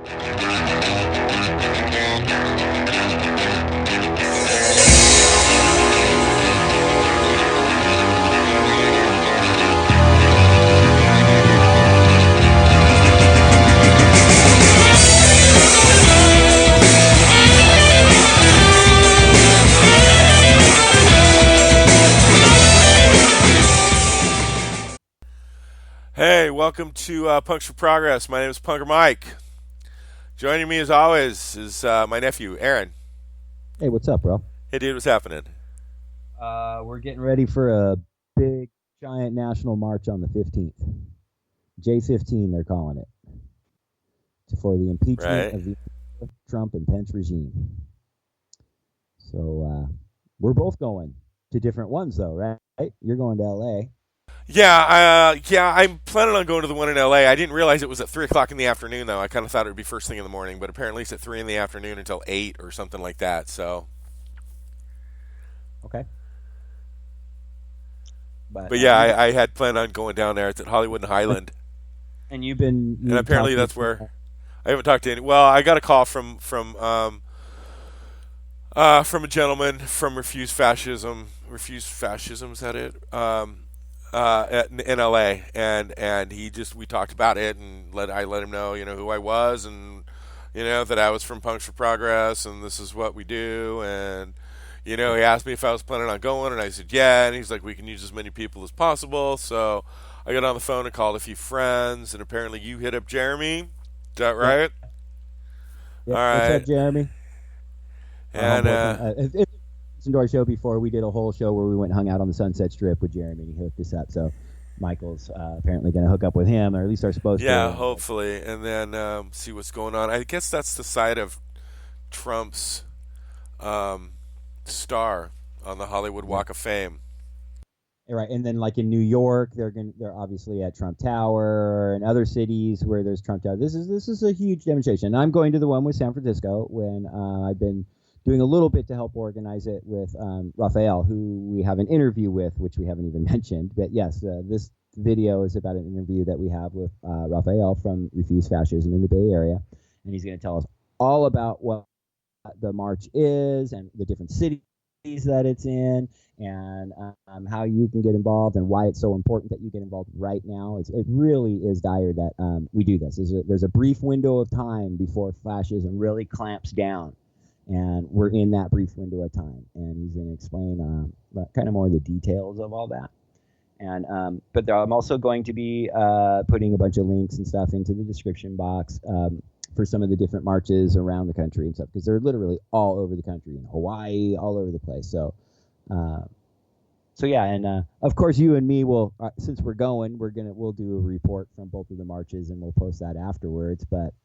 Hey, welcome to Punks for Progress. My name is Punker Mike. Joining me as always is my nephew, Aaron. Hey, what's up, bro? Hey, dude, what's happening? We're getting ready for a big, giant national march on the 15th. J15, they're calling it. For the impeachment of the Trump and Pence regime. So we're both going to different ones, though, right? You're going to L.A. Yeah, I'm planning on going to the one in L.A. I didn't realize it was at 3 o'clock in the afternoon, though. I kind of thought it would be first thing in the morning, but apparently it's at 3 in the afternoon until 8 or something like that, so. Okay. But yeah, I had planned on going down there. It's at Hollywood and Highland. And and apparently that's where I haven't talked to any. Well, I got a call from a gentleman from RefuseFascism. RefuseFascism, is that it? In LA, and we talked about it, and I let him know, who I was, and that I was from Punks for Progress, and this is what we do, and he asked me if I was planning on going, and I said yeah, and he's like, we can use as many people as possible. So I got on the phone and called a few friends, and apparently you hit up Jeremy. Is that right? Yeah. All right. What's up, Jeremy? And listened to our show before. We did a whole show where we went and hung out on the Sunset Strip with Jeremy, and he hooked us up. So Michael's apparently going to hook up with him, or at least are supposed to. Yeah, hopefully, and then see what's going on. I guess that's the side of Trump's star on the Hollywood Walk of Fame. Right, and then like in New York, they're obviously at Trump Tower, and other cities where there's Trump Tower. This is a huge demonstration. I'm going to the one with San Francisco when I've been doing a little bit to help organize it with Rafael, who we have an interview with, which we haven't even mentioned. But yes, this video is about an interview that we have with Rafael from RefuseFascism in the Bay Area, and he's going to tell us all about what the march is and the different cities that it's in, and how you can get involved and why it's so important that you get involved right now. It really is dire that we do this. There's a brief window of time before fascism really clamps down. And we're in that brief window of time, and he's going to explain kind of more of the details of all that. And but I'm also going to be putting a bunch of links and stuff into the description box for some of the different marches around the country and stuff, because they're literally all over the country, in Hawaii, all over the place. So yeah, and of course you and me will, since we're going, we'll do a report from both of the marches, and we'll post that afterwards. But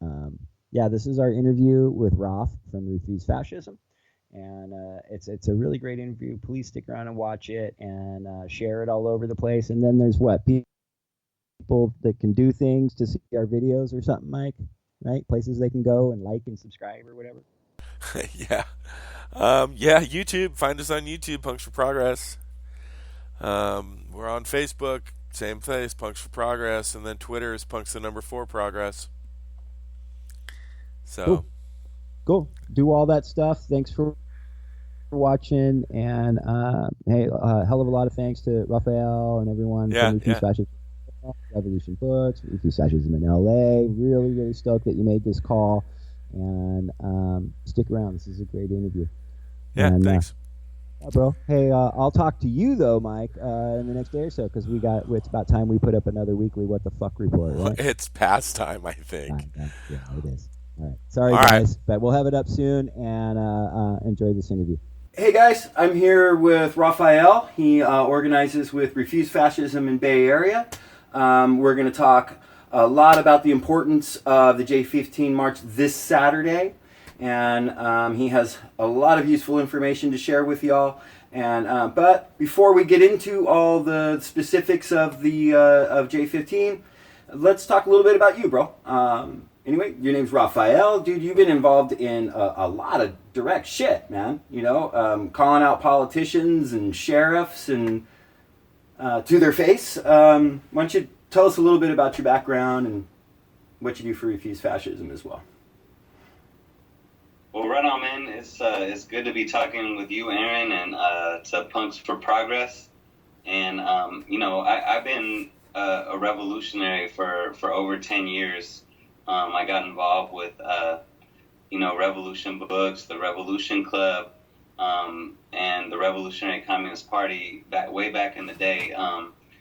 yeah, this is our interview with Raf from RefuseFascism, and it's a really great interview. Please stick around and watch it, and share it all over the place. And then there's people that can do things to see our videos or something, Mike, right? Places they can go and like and subscribe or whatever. Yeah. Yeah, YouTube. Find us on YouTube, Punks for Progress. We're on Facebook, same place, Punks for Progress, and then Twitter is Punks4Progress. So cool. Do all that stuff. Thanks for watching, and hey, a hell of a lot of thanks to Rafael and everyone from RefuseFascism, Revolution Books, RefuseFascism in LA. Really, really stoked that you made this call, and stick around. This is a great interview. Yeah, and, thanks. Bro. Hey, I'll talk to you though, Mike, in the next day or so, because it's about time we put up another weekly What the Fuck report, right? It's past time, I think. Yeah, it is. All right. Sorry, guys, but we'll have it up soon, and enjoy this interview. Hey, guys. I'm here with Rafael. He organizes with RefuseFascism in Bay Area. We're going to talk a lot about the importance of the J15 March this Saturday, and he has a lot of useful information to share with y'all. And but before we get into all the specifics of the of J15, let's talk a little bit about you, bro. Anyway, your name's Rafael. Dude, you've been involved in a lot of direct shit, man. Calling out politicians and sheriffs and to their face. Why don't you tell us a little bit about your background and what you do for RefuseFascism as well? Well, right on, man. It's good to be talking with you, Aaron, and to Punks for Progress. And I've been a revolutionary for over 10 years. I got involved with Revolution Books, the Revolution Club, and the Revolutionary Communist Party way back in the day.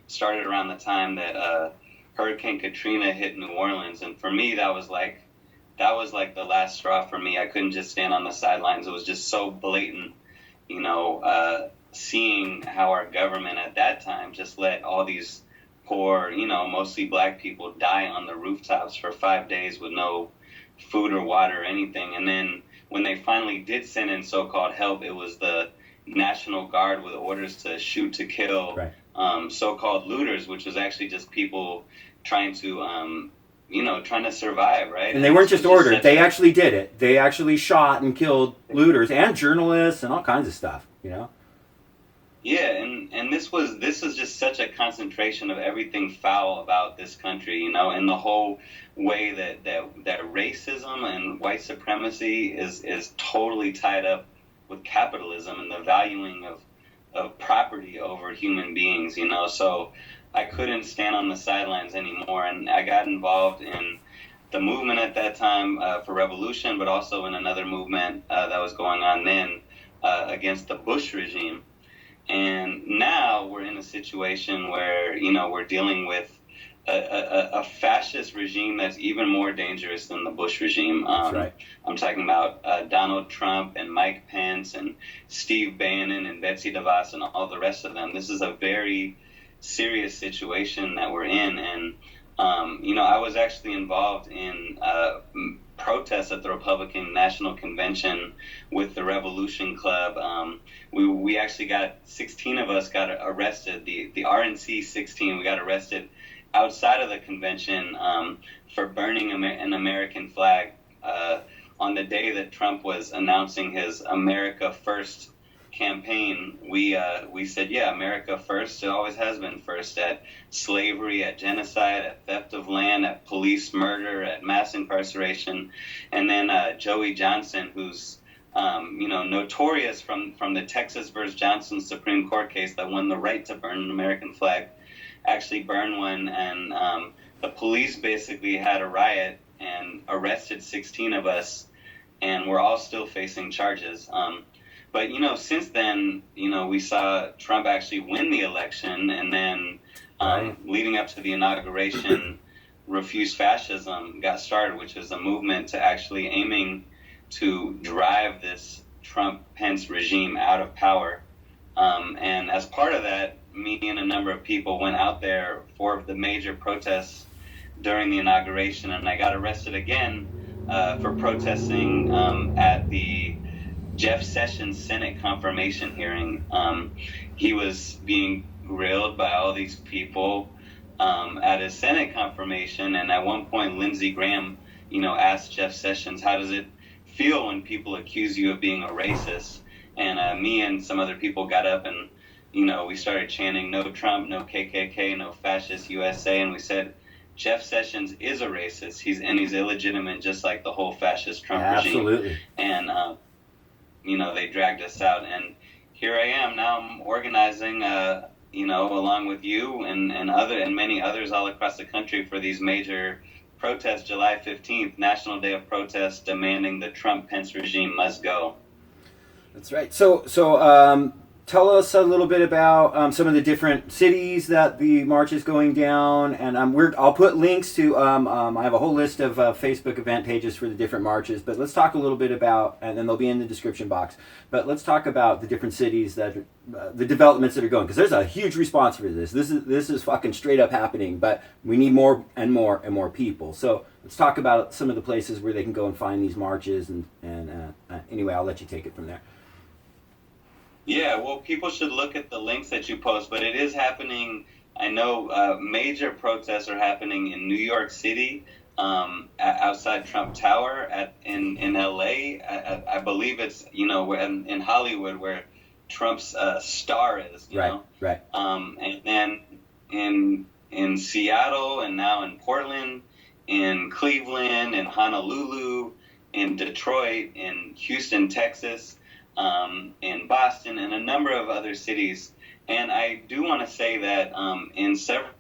Started around the time that Hurricane Katrina hit New Orleans, and for me that was like the last straw for me. I couldn't just stand on the sidelines. It was just so blatant, seeing how our government at that time just let all these poor, mostly black people die on the rooftops for 5 days with no food or water or anything. And then when they finally did send in so-called help, it was the National Guard with orders to shoot to kill, Right. So-called looters, which was actually just people trying to trying to survive, right? And they weren't just ordered. They actually did it. They actually shot and killed looters and journalists and all kinds of stuff, Yeah, and this is just such a concentration of everything foul about this country, and the whole way that racism and white supremacy is totally tied up with capitalism and the valuing of property over human beings, So I couldn't stand on the sidelines anymore, and I got involved in the movement at that time for revolution, but also in another movement that was going on then against the Bush regime. And now we're in a situation where, we're dealing with a fascist regime that's even more dangerous than the Bush regime. That's right. I'm talking about Donald Trump and Mike Pence and Steve Bannon and Betsy DeVos and all the rest of them. This is a very serious situation that we're in. And, I was actually involved in protests at the Republican National Convention with the Revolution Club. We actually got 16 of us got arrested. The RNC 16, we got arrested outside of the convention for burning an American flag on the day that Trump was announcing his America First campaign. We said, yeah, America first. It always has been first at slavery, at genocide, at theft of land, at police murder, at mass incarceration. And then Joey Johnson, who's notorious from the Texas versus Johnson Supreme Court case that won the right to burn an American flag, actually burned one, and the police basically had a riot and arrested 16 of us, and we're all still facing charges. But, since then, we saw Trump actually win the election, and then leading up to the inauguration, RefuseFascism got started, which is a movement to actually aiming to drive this Trump-Pence regime out of power. And as part of that, me and a number of people went out there for the major protests during the inauguration, and I got arrested again for protesting at the Jeff Sessions Senate confirmation hearing. He was being grilled by all these people at his Senate confirmation, and at one point Lindsey Graham, asked Jeff Sessions, how does it feel when people accuse you of being a racist? And me and some other people got up and, we started chanting, no Trump, no KKK, no fascist USA, and we said, Jeff Sessions is a racist. He's illegitimate, just like the whole fascist Trump regime. Absolutely. And they dragged us out, and here I am now. I'm organizing, along with you and many others all across the country for these major protests. July 15th, National Day of Protest, demanding the Trump-Pence regime must go. That's right. So tell us a little bit about some of the different cities that the march is going down, and I'll put links to. I have a whole list of Facebook event pages for the different marches, but let's talk a little bit about, and then they'll be in the description box. But let's talk about the different cities that the developments that are going, because there's a huge response for this. This is fucking straight up happening, but we need more and more and more people. So let's talk about some of the places where they can go and find these marches, and anyway, I'll let you take it from there. Yeah, well, people should look at the links that you post, but it is happening. I know major protests are happening in New York City, outside Trump Tower, in LA. I believe it's, in Hollywood where Trump's star is, Right. And then in Seattle, and now in Portland, in Cleveland, in Honolulu, in Detroit, in Houston, Texas, in Boston, and a number of other cities. And I do want to say that in several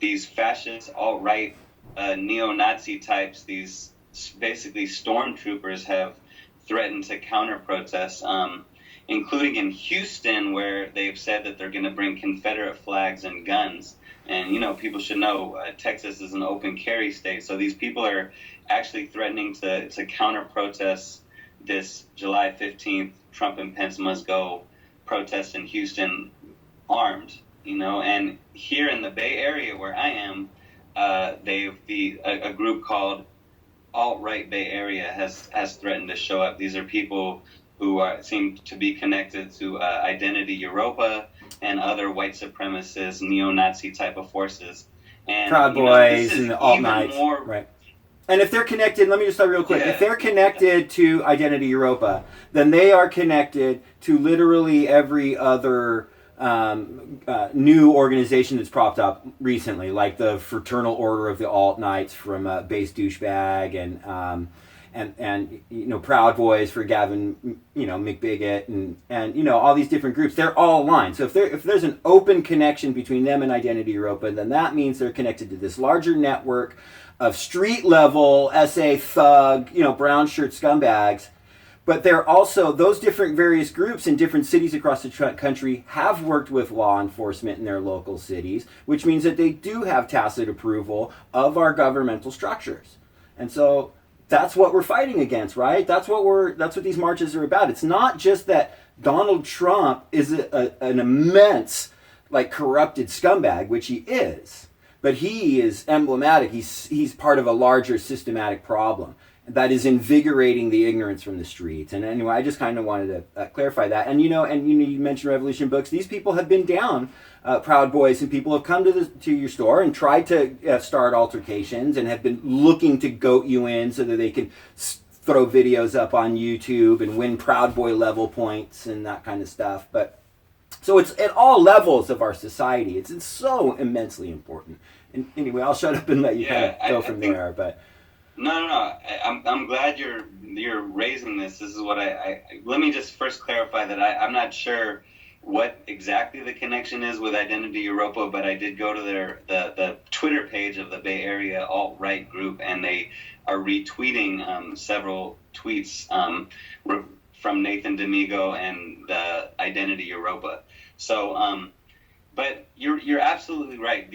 these fascist, alt-right, neo-Nazi types, these basically stormtroopers have threatened to counter-protest, including in Houston, where they've said that they're going to bring Confederate flags and guns. And, you know, people should know Texas is an open carry state, so these people are actually threatening to counter-protest this July 15th Trump and Pence must go protest in Houston armed, you know. And here in the Bay Area where I am, a group called Alt-Right Bay Area has threatened to show up. These are people who seem to be connected to Identity Europa and other white supremacist, neo-Nazi type of forces. And Proud Boys and the alt-knights. More, right. And if they're connected, let me just start real quick. Yeah. If they're connected to Identity Europa, then they are connected to literally every other new organization that's propped up recently, like the Fraternal Order of the Alt-Knights from Base Douchebag, and you know, Proud Boys for Gavin, you know, McBigot, and you know, all these different groups. They're all aligned. So if there's an open connection between them and Identity Europa, then that means they're connected to this larger network of street level SA thug, you know, brown shirt scumbags. But they're also, those different various groups in different cities across the country have worked with law enforcement in their local cities, which means that they do have tacit approval of our governmental structures. And so that's what we're fighting against, right? That's what these marches are about. It's not just that Donald Trump is an immense, like, corrupted scumbag, which he is, but he is emblematic. He's part of a larger systematic problem that is invigorating the ignorance from the streets. And anyway, I just kind of wanted to clarify that. And you mentioned Revolution Books. These people have been down, Proud Boys, and people have come to your store and tried to start altercations and have been looking to goat you in so that they can throw videos up on YouTube and win Proud Boy level points and that kind of stuff. But so it's at all levels of our society. It's so immensely important. And anyway, I'll shut up and let you kind of go from there. But no. I'm glad you're raising this. This is what I let me just first clarify that I'm not sure what exactly the connection is with Identity Europa, but I did go to the Twitter page of the Bay Area alt-right group, and they are retweeting several tweets from Nathan D'Amigo and the Identity Europa. So, but you're absolutely right.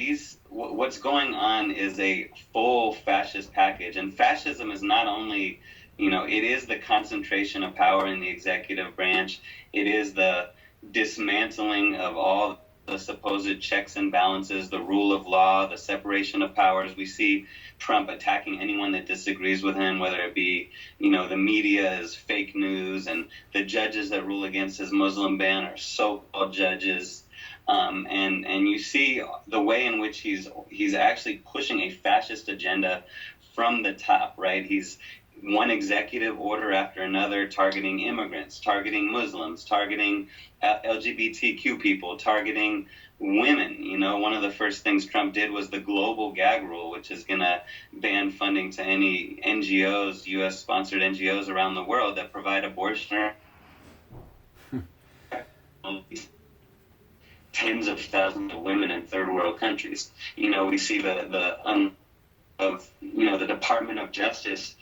What's going on is a full fascist package, and fascism is not only, you know, it is the concentration of power in the executive branch. It is the dismantling of all the supposed checks and balances, the rule of law, the separation of powers. We see Trump attacking anyone that disagrees with him, whether it be, you know, the media is fake news, and the judges that rule against his Muslim ban are so-called judges. And you see the way in which he's actually pushing a fascist agenda from the top, right? He's one executive order after another targeting immigrants, targeting Muslims, targeting LGBTQ people, targeting women. You know, one of the first things Trump did was the global gag rule, which is going to ban funding to any NGOs, U.S.-sponsored NGOs around the world that provide abortion. Tens of thousands of women in third world countries. You know, we see the Department of Justice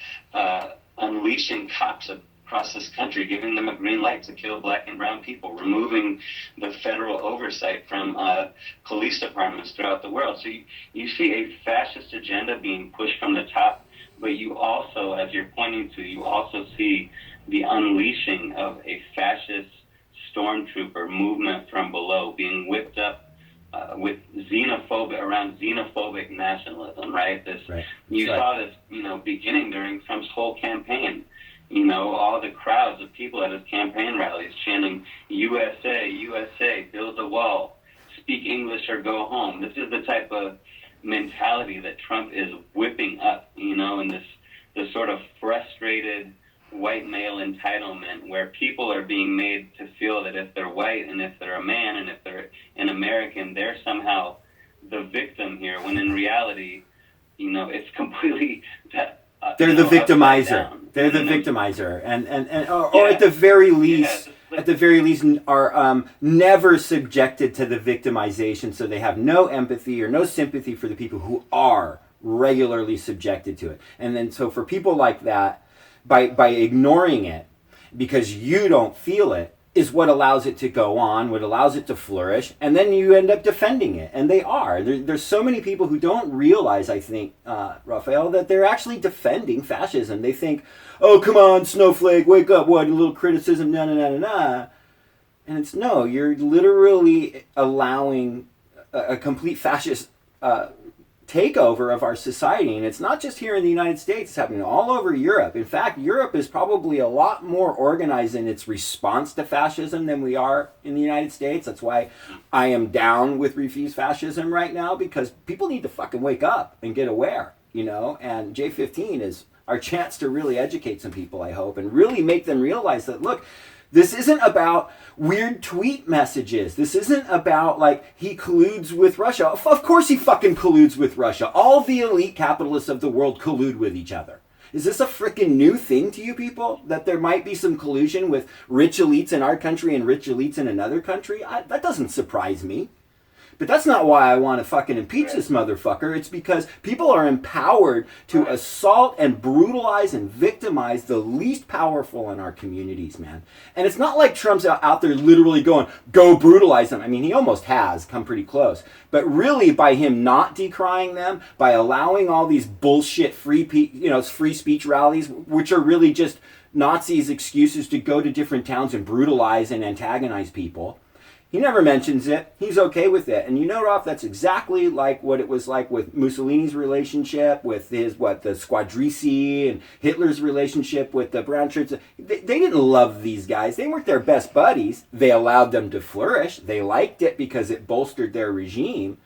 unleashing cops across this country, giving them a green light to kill black and brown people, removing the federal oversight from police departments throughout the world. So you see a fascist agenda being pushed from the top, but you also, as you're pointing to, you also see the unleashing of a fascist stormtrooper movement from below being whipped up with xenophobic nationalism, right? You saw this, you know, beginning during Trump's whole campaign. You know, all the crowds of people at his campaign rallies chanting USA, USA, build the wall, speak English or go home. This is the type of mentality that Trump is whipping up, you know, in this sort of frustrated white male entitlement where people are being made to feel that if they're white and if they're a man and if they're an American, they're somehow the victim here, when in reality, it's completely they're the victimizer. They're the victimizer, or at the very least, are never subjected to the victimization, so they have no empathy or no sympathy for the people who are regularly subjected to it. And then so for people like that, by ignoring it because you don't feel it, is what allows it to go on, what allows it to flourish, and then you end up defending it. And they are. There's so many people who don't realize, I think, Rafael, that they're actually defending fascism. They think, oh, come on, snowflake, wake up, what, a little criticism, na. And it's no, you're literally allowing a complete fascist takeover of our society. And it's not just here in the United States, it's happening all over Europe. In fact, Europe is probably a lot more organized in its response to fascism than we are in the United States. That's why I am down with Refuse Fascism right now, because people need to fucking wake up and get aware, and J15 is our chance to really educate some people, I hope, and really make them realize that, look, this isn't about weird tweet messages. This isn't about, like, he colludes with Russia. Of course he fucking colludes with Russia. All the elite capitalists of the world collude with each other. Is this a freaking new thing to you people? That there might be some collusion with rich elites in our country and rich elites in another country? That doesn't surprise me. But that's not why I want to fucking impeach this motherfucker. It's because people are empowered to assault and brutalize and victimize the least powerful in our communities, man. And it's not like Trump's out there literally going, go brutalize them. I mean, he almost has come pretty close. But really, by him not decrying them, by allowing all these bullshit free speech rallies, which are really just Nazis' excuses to go to different towns and brutalize and antagonize people, he never mentions it. He's okay with it. And Rolf, that's exactly like what it was like with Mussolini's relationship with the Squadrici, and Hitler's relationship with the brown shirts. They didn't love these guys. They weren't their best buddies. They allowed them to flourish. They liked it because it bolstered their regime.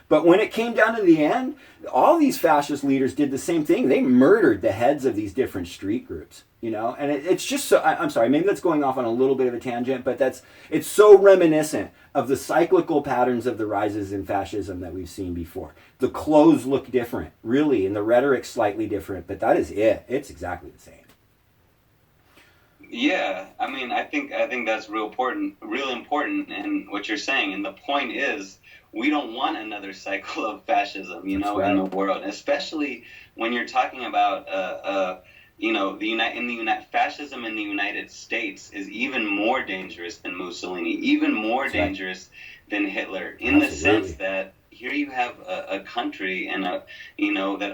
But when it came down to the end, all these fascist leaders did the same thing. They murdered the heads of these different street groups, and it's just so, I'm sorry, maybe that's going off on a little bit of a tangent, but it's so reminiscent of the cyclical patterns of the rises in fascism that we've seen before. The clothes look different, really, and the rhetoric's slightly different, but that is it. It's exactly the same. Yeah, I mean, I think that's real important, and what you're saying. And the point is, we don't want another cycle of fascism, in the world, especially when you're talking about, fascism in the United States is even more dangerous than Mussolini, even more dangerous than Hitler, in the sense that here you have a country and that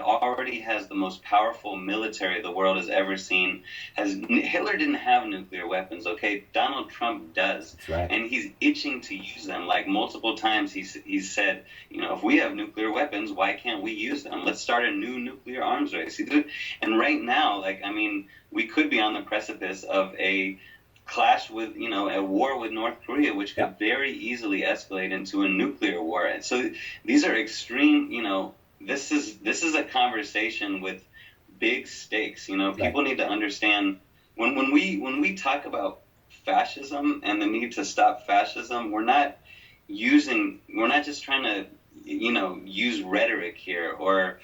already has the most powerful military the world has ever seen. Hitler didn't have nuclear weapons, okay? Donald Trump does, and he's itching to use them. Like multiple times, he's said, if we have nuclear weapons, why can't we use them? Let's start a new nuclear arms race. And right now, we could be on the precipice of a clash with, a war with North Korea, which could very easily escalate into a nuclear war. And so these are extreme, this is a conversation with big stakes. People need to understand when we talk about fascism and the need to stop fascism, we're not just trying to use rhetoric here or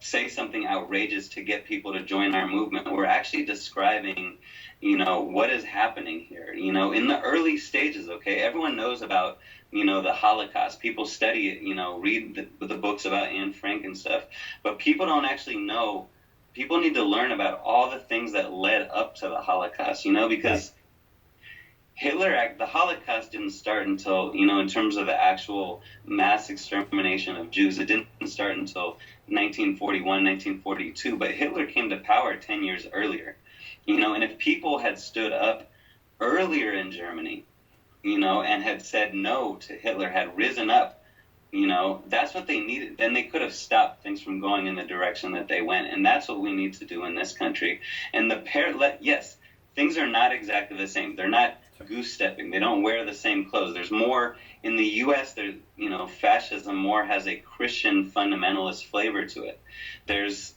say something outrageous to get people to join our movement. We're actually describing what is happening here, in the early stages, okay? Everyone knows about, the Holocaust. People study it, read the books about Anne Frank and stuff. But people don't actually know. People need to learn about all the things that led up to the Holocaust, because the Holocaust didn't start until, in terms of the actual mass extermination of Jews, it didn't start until 1941, 1942. But Hitler came to power 10 years earlier. And if people had stood up earlier in Germany, and had said no to Hitler, had risen up, that's what they needed. Then they could have stopped things from going in the direction that they went. And that's what we need to do in this country. And yes, things are not exactly the same. They're not goose stepping. They don't wear the same clothes. There's more in the U.S. There's, fascism more has a Christian fundamentalist flavor to it. There's,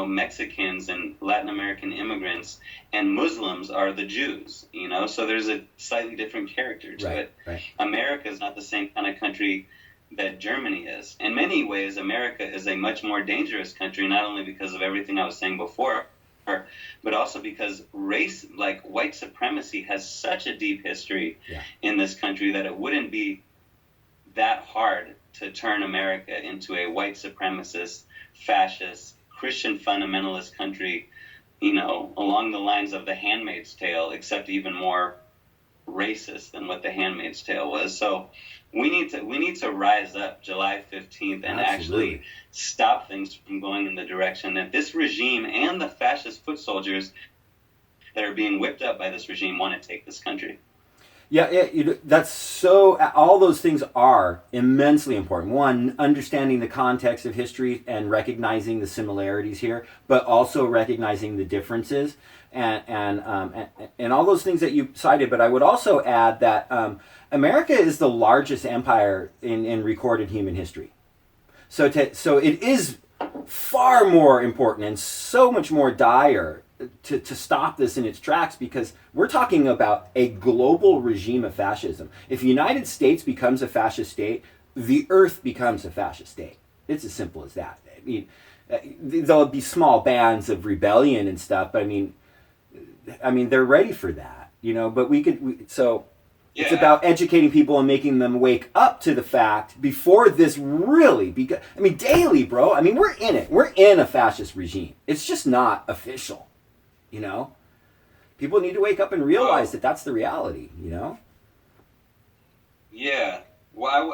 Mexicans and Latin American immigrants and Muslims are the Jews, so there's a slightly different character to it. Right. America is not the same kind of country that Germany is. In many ways, America is a much more dangerous country, not only because of everything I was saying before, but also because race, like white supremacy, has such a deep history in this country that it wouldn't be that hard to turn America into a white supremacist, fascist, Christian fundamentalist country, along the lines of The Handmaid's Tale, except even more racist than what The Handmaid's Tale was. So we need to rise up July 15th and actually stop things from going in the direction that this regime and the fascist foot soldiers that are being whipped up by this regime want to take this country. Yeah, that's so. All those things are immensely important. One, understanding the context of history and recognizing the similarities here, but also recognizing the differences, and all those things that you cited. But I would also add that America is the largest empire in recorded human history. So it is far more important and so much more dire to stop this in its tracks, because we're talking about a global regime of fascism. If the United States becomes a fascist state, the earth becomes a fascist state. It's as simple as that. I mean, there'll be small bands of rebellion and stuff, but I mean, they're ready for that, but it's about educating people and making them wake up to the fact before this really daily, bro. We're in it. We're in a fascist regime. It's just not official. People need to wake up and realize that that's the reality. Yeah. Well,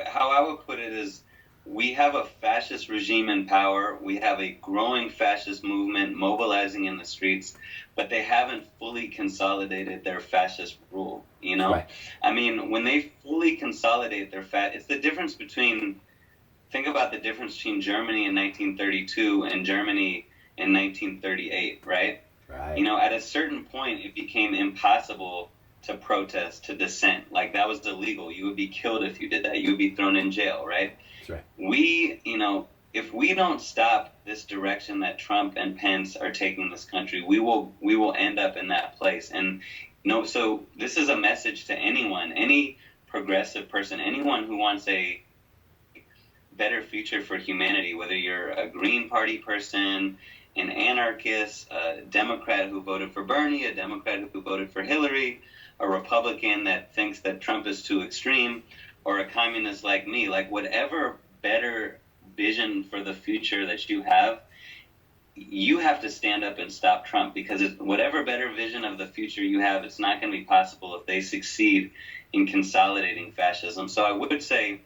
how I would put it is, we have a fascist regime in power. We have a growing fascist movement mobilizing in the streets, but they haven't fully consolidated their fascist rule. Right. When they fully consolidate their it's the difference between. Think about the difference between Germany in 1932 and Germany in 1938, right? Right. At a certain point, it became impossible to protest, to dissent. Like, that was illegal. You would be killed if you did that. You would be thrown in jail, right? That's right. We, if we don't stop this direction that Trump and Pence are taking this country, we will end up in that place. And so this is a message to anyone, any progressive person, anyone who wants a better future for humanity, whether you're a Green Party person, an anarchist, a Democrat who voted for Bernie, a Democrat who voted for Hillary, a Republican that thinks that Trump is too extreme, or a communist like me. Like, whatever better vision for the future that you have to stand up and stop Trump, because whatever better vision of the future you have, it's not going to be possible if they succeed in consolidating fascism. So I would say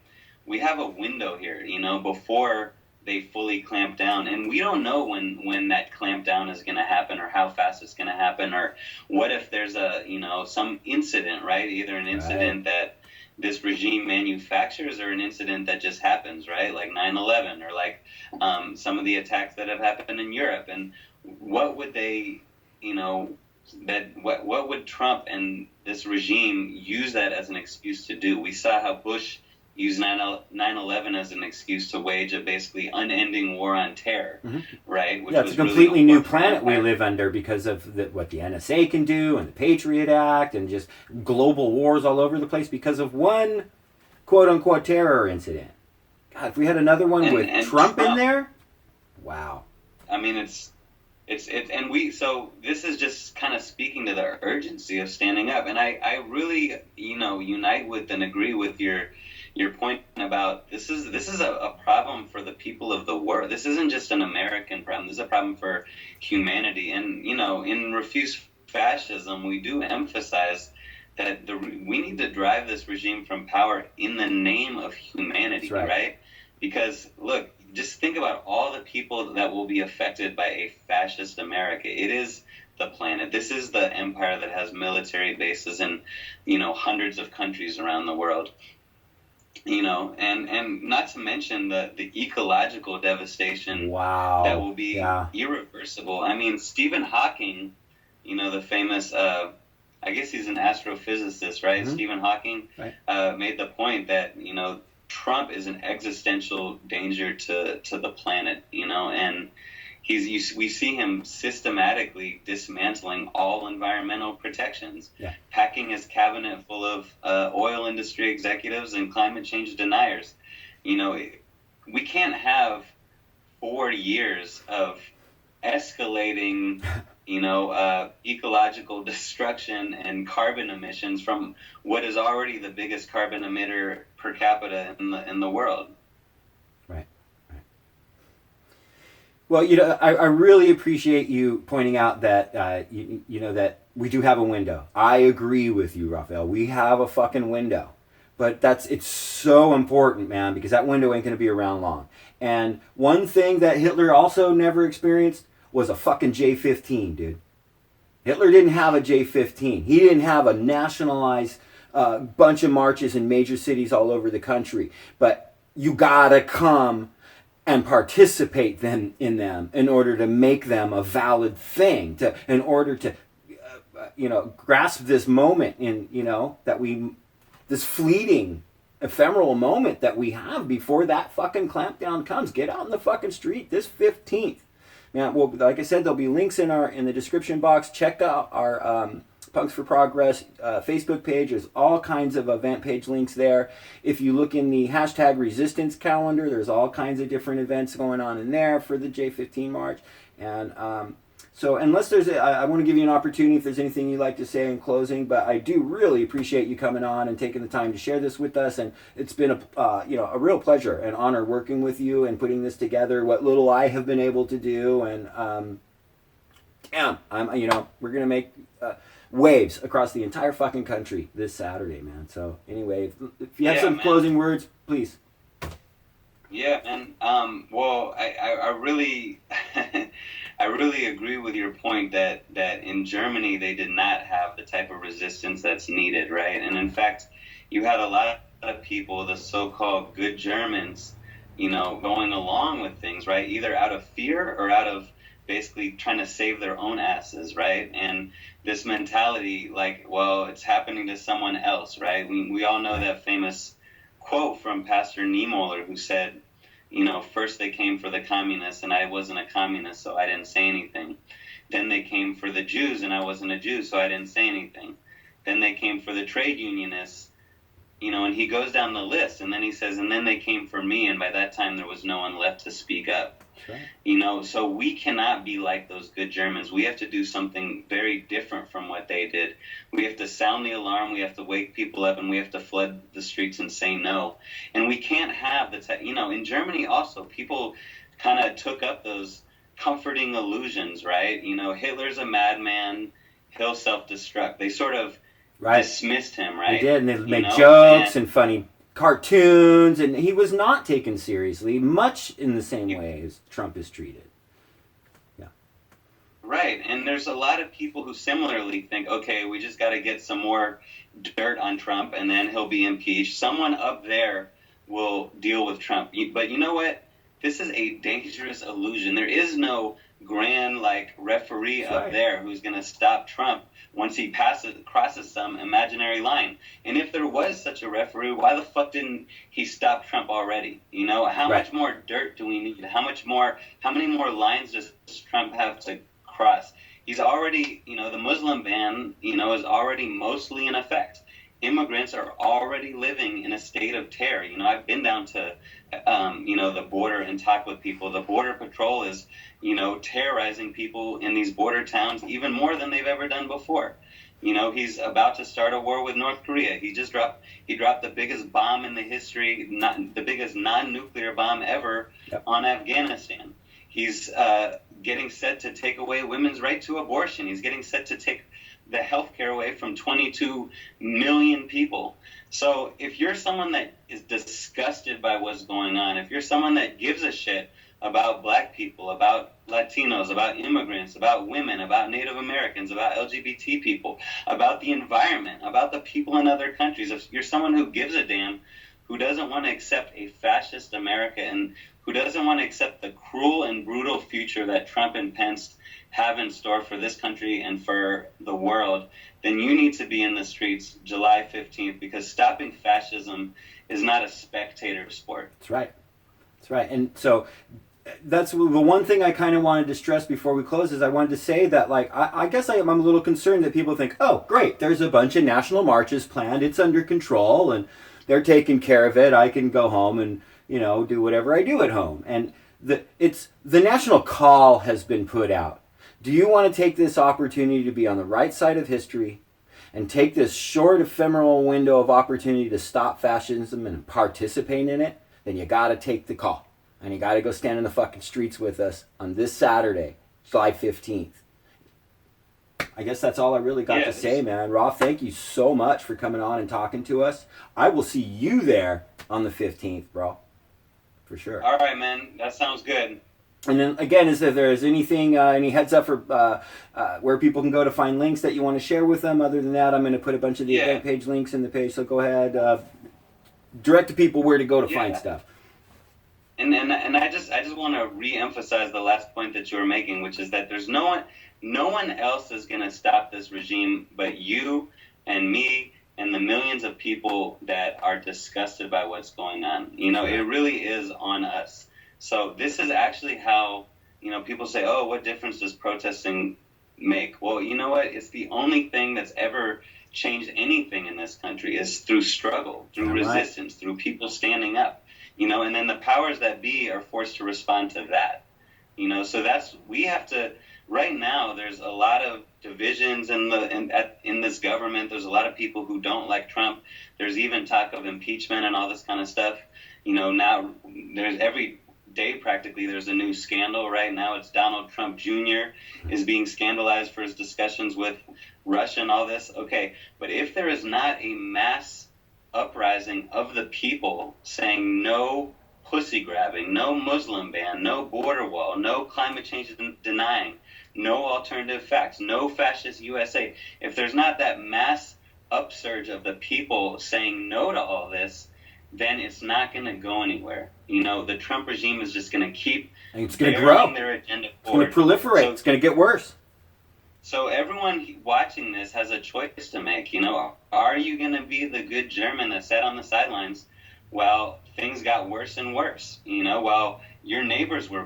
we have a window here, before they fully clamp down, and we don't know when that clamp down is going to happen, or how fast it's going to happen, or what if there's some incident, right? Either an incident that this regime manufactures, or an incident that just happens, right? Like 9/11, or like some of the attacks that have happened in Europe. And what would they, what would Trump and this regime use that as an excuse to do? We saw how Bush used 9/11 as an excuse to wage a basically unending war on terror, right? Which it's a completely new planet we live under, because of what the NSA can do, and the Patriot Act, and just global wars all over the place because of one quote-unquote terror incident. God, if we had another one with Trump in there, wow. So this is just kind of speaking to the urgency of standing up. And I really, unite with and agree with your point about this is a problem for the people of the world. This isn't just an American problem. This is a problem for humanity. And, in Refuse Fascism, we do emphasize that we need to drive this regime from power in the name of humanity, right? Because, look, just think about all the people that will be affected by a fascist America. It is the planet. This is the empire that has military bases in, hundreds of countries around the world. And not to mention the ecological devastation that will be irreversible. Stephen Hawking, the famous, I guess he's an astrophysicist, right? Stephen Hawking made the point that, Trump is an existential danger to the planet, and we see him systematically dismantling all environmental protections, packing his cabinet full of oil industry executives and climate change deniers. We can't have 4 years of escalating, ecological destruction and carbon emissions from what is already the biggest carbon emitter per capita in the world. Right. Well, I really appreciate you pointing out that that we do have a window. I agree with you, Rafael. We have a fucking window. But it's so important, man, because that window ain't going to be around long. And one thing that Hitler also never experienced was a fucking J15, dude. Hitler didn't have a J15. He didn't have a nationalized bunch of marches in major cities all over the country. But you gotta come and participate in them in order to make them a valid thing, in order to grasp this moment this fleeting, ephemeral moment that we have before that fucking clampdown comes. Get out in the fucking street this 15th. Man, well, like I said, there'll be links in the description box. Check out our Punks for Progress Facebook page. There's all kinds of event page links there. If you look in the hashtag resistance calendar, there's all kinds of different events going on in there for the J15 March. And so unless I want to give you an opportunity if there's anything you'd like to say in closing, but I do really appreciate you coming on and taking the time to share this with us. And it's been a real pleasure and honor working with you and putting this together, what little I have been able to do. And we're going to make waves across the entire fucking country this Saturday, man. So anyway, if you have some closing words, please. Yeah, man. Well, I really, I really agree with your point that in Germany they did not have the type of resistance that's needed, right? And in fact, you had a lot of people, the so-called good Germans, going along with things, right? Either out of fear or out of basically trying to save their own asses, right? And this mentality, like, well, it's happening to someone else, right? We all know that famous quote from Pastor Niemöller, who said, first they came for the communists and I wasn't a communist, so I didn't say anything. Then they came for the Jews and I wasn't a Jew, so I didn't say anything. Then they came for the trade unionists, and he goes down the list, and then he says, and then they came for me, and by that time there was no one left to speak up. Right. So we cannot be like those good Germans. We have to do something very different from what they did. We have to sound the alarm. We have to wake people up, and we have to flood the streets and say no. And we can't have in Germany also, people kind of took up those comforting illusions, right? Hitler's a madman. He'll self-destruct. They sort of dismissed him, right? They did, and they make jokes and funny cartoons, and he was not taken seriously, much in the same way as Trump is treated. Yeah. Right, and there's a lot of people who similarly think, okay, we just got to get some more dirt on Trump, and then he'll be impeached. Someone up there will deal with Trump. But you know what? This is a dangerous illusion. There is no grand, referee up there who's going to stop Trump once he crosses some imaginary line. And if there was such a referee, why the fuck didn't he stop Trump already? How much more dirt do we need? How many more lines does Trump have to cross? He's already, the Muslim ban, is already mostly in effect. Immigrants are already living in a state of terror. I've been down to, the border and talked with people. The Border Patrol is, terrorizing people in these border towns even more than they've ever done before. He's about to start a war with North Korea. He dropped the biggest bomb in the history, the biggest non-nuclear bomb ever on Afghanistan. He's getting set to take away women's right to abortion. He's getting set to take the health care away from 22 million people. So if you're someone that is disgusted by what's going on, if you're someone that gives a shit about black people, about Latinos, about immigrants, about women, about Native Americans, about LGBT people, about the environment, about the people in other countries, if you're someone who gives a damn, who doesn't want to accept a fascist America and who doesn't want to accept the cruel and brutal future that Trump and Pence have in store for this country and for the world, then you need to be in the streets July 15th, because stopping fascism is not a spectator sport. That's right. That's right. And so that's the one thing I kind of wanted to stress before we close is I wanted to say that, I guess I'm a little concerned that people think, oh, great, there's a bunch of national marches planned. It's under control and they're taking care of it. I can go home and do whatever I do at home. And the national call has been put out. Do you want to take this opportunity to be on the right side of history and take this short ephemeral window of opportunity to stop fascism and participate in it? Then you got to take the call. And you got to go stand in the fucking streets with us on this Saturday, July 15th. I guess that's all I really got to say, man. Rob, thank you so much for coming on and talking to us. I will see you there on the 15th, bro. For sure. All right, man. That sounds good. And then, again, if there is anything, any heads up for where people can go to find links that you want to share with them. Other than that, I'm going to put a bunch of the event page links in the page. So go ahead. Direct to people where to go to find stuff. And I just want to re-emphasize the last point that you were making, which is that there's no one else is going to stop this regime but you and me and the millions of people that are disgusted by what's going on. It really is on us. So this is actually how, people say, oh, what difference does protesting make? Well, you know what? It's the only thing that's ever changed anything in this country is through struggle, through resistance, through people standing up. And then the powers that be are forced to respond to that. So we have to. Right now, there's a lot of divisions in this government. There's a lot of people who don't like Trump. There's even talk of impeachment and all this kind of stuff. Now there's every day practically there's a new scandal. Right now, it's Donald Trump Jr. is being scandalized for his discussions with Russia and all this. Okay, but if there is not a mass uprising of the people saying no pussy grabbing, no Muslim ban, no border wall, no climate change denying, no alternative facts, no fascist USA, if there's not that mass upsurge of the people saying no to all this, then it's not going to go anywhere. The Trump regime is just going to keep it's going to grow. Their agenda forward. It's going to proliferate. So, it's going to get worse. So everyone watching this has a choice to make. Are you going to be the good German that sat on the sidelines while things got worse and worse? While your neighbors were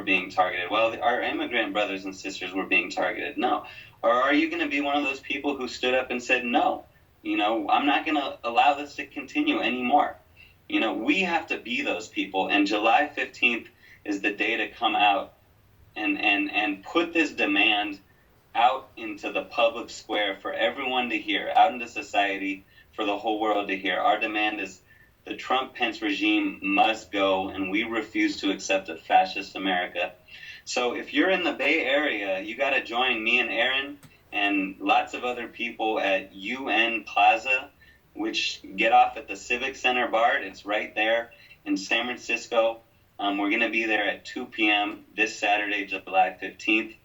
being targeted, while our immigrant brothers and sisters were being targeted? No. Or are you going to be one of those people who stood up and said, no, I'm not going to allow this to continue anymore? We have to be those people. And July 15th is the day to come out and put this demand out into the public square for everyone to hear, out into society, for the whole world to hear. Our demand is the Trump-Pence regime must go, and we refuse to accept a fascist America. So if you're in the Bay Area, you got to join me and Aaron and lots of other people at UN Plaza, which get off at the Civic Center BART. It's right there in San Francisco. We're going to be there at 2 p.m. this Saturday, July 15th.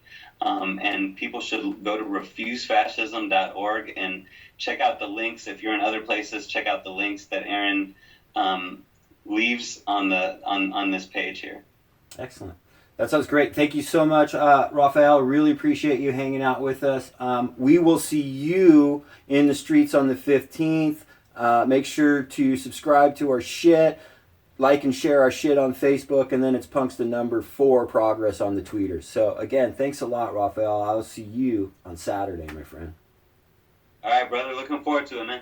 And people should go to RefuseFascism.org and check out the links. If you're in other places, check out the links that Aaron leaves on this page here. Excellent. That sounds great. Thank you so much, Rafael. Really appreciate you hanging out with us. We will see you in the streets on the 15th. Make sure to subscribe to our shit. Like and share our shit on Facebook, and then it's punks the number 4 progress on the tweeters. So again, thanks a lot, Rafael. I'll see you on Saturday, my friend. All right, brother. Looking forward to it, man.